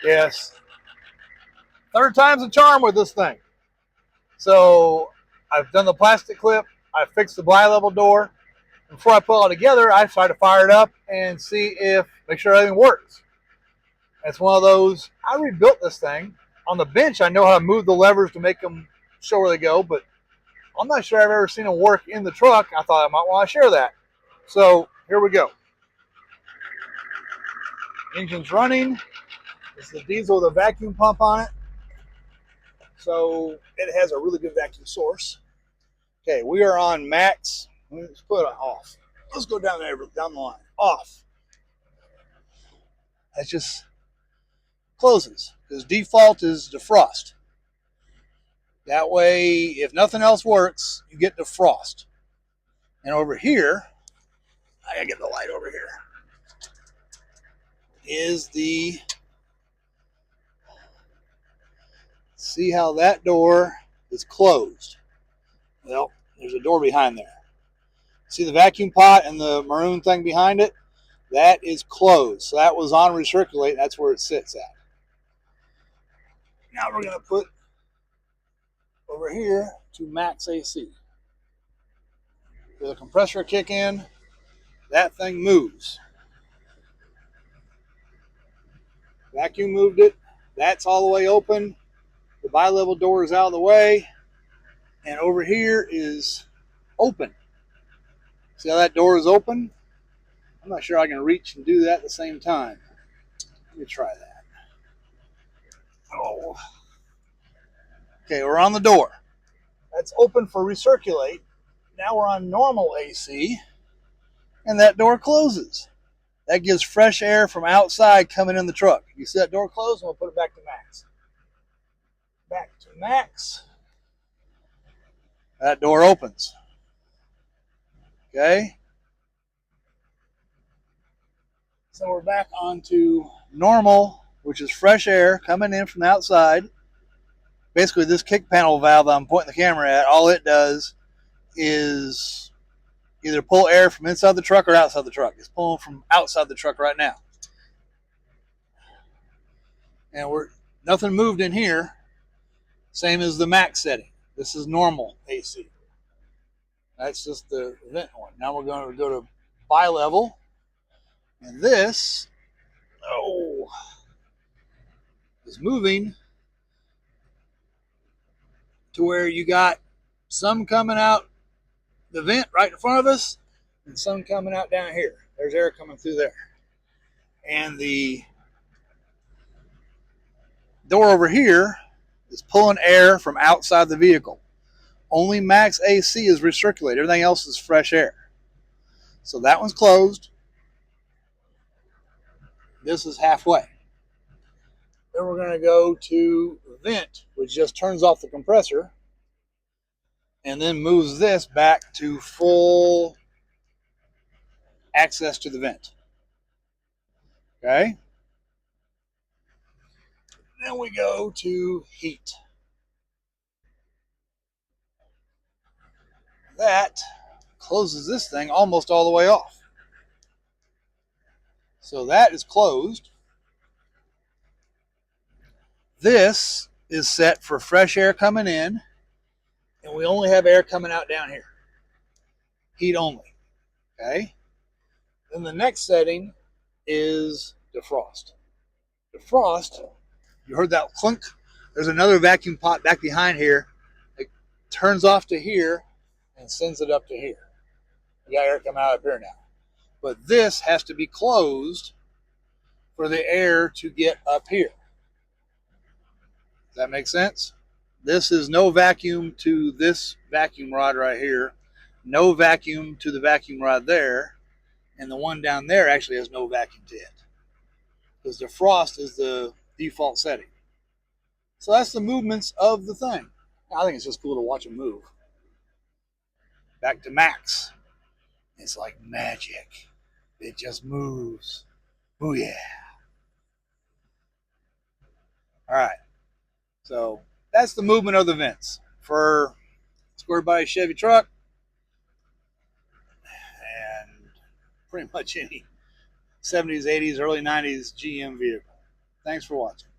Yes. Third time's a charm with this thing. So I've done the plastic clip. I fixed the bi-level door. Before I put it all together, I try to fire it up and make sure everything works. It's one of those, I rebuilt this thing. On the bench, I know how to move the levers to make them show where they go, but I'm not sure I've ever seen them work in the truck. I thought I might want to share that. So here we go. Engine's running. This is the diesel with a vacuum pump on it. So it has a really good vacuum source. Okay, we are on max. Let's put it off. Let's go down the line. Off. That just closes because default is defrost. That way, if nothing else works, you get defrost. And over here, I gotta get the light over here, is the, see how that door is closed. Well, there's a door behind there. See the vacuum pot and the maroon thing behind it? That is closed. So that was on recirculate. That's where it sits at. Now we're going to put over here to max AC. With the compressor kick in, that thing moves. Vacuum moved it. That's all the way open. The bi-level door is out of the way. And over here is open. See how that door is open? I'm not sure I can reach and do that at the same time. Let me try that. Oh. Okay, we're on the door. That's open for recirculate. Now we're on normal AC, and that door closes. That gives fresh air from outside coming in the truck. You see that door closed, and we'll put it back to max. Back to max. That door opens. Okay. So we're back onto normal, which is fresh air coming in from the outside. Basically, this kick panel valve I'm pointing the camera at, all it does is either pull air from inside the truck or outside the truck. It's pulling from outside the truck right now. And nothing moved in here. Same as the max setting. This is normal AC. That's just the vent one. Now we're going to go to bi-level. And this, is moving to where you got some coming out the vent right in front of us and some coming out down here. There's air coming through there. And the door over here is pulling air from outside the vehicle. Only max AC is recirculated. Everything else is fresh air. So that one's closed. This is halfway. Then we're going to go to vent, which just turns off the compressor and then moves this back to full access to the vent. Okay? Then we go to heat. That closes this thing almost all the way off. So that is closed. This is set for fresh air coming in, and we only have air coming out down here. Heat only. Okay? Then the next setting is defrost. Defrost, you heard that clunk? There's another vacuum pot back behind here. It turns off to here and sends it up to here. You got air coming out up here now. But this has to be closed for the air to get up here. Does that make sense? This is no vacuum to this vacuum rod right here. No vacuum to the vacuum rod there. And the one down there actually has no vacuum to it. Because defrost is the default setting. So that's the movements of the thing. I think it's just cool to watch them move. Back to max. It's like magic. It just moves. Oh yeah. All right. So that's the movement of the vents for square body Chevy truck and pretty much any 70s, 80s, early 90s GM vehicle. Thanks for watching.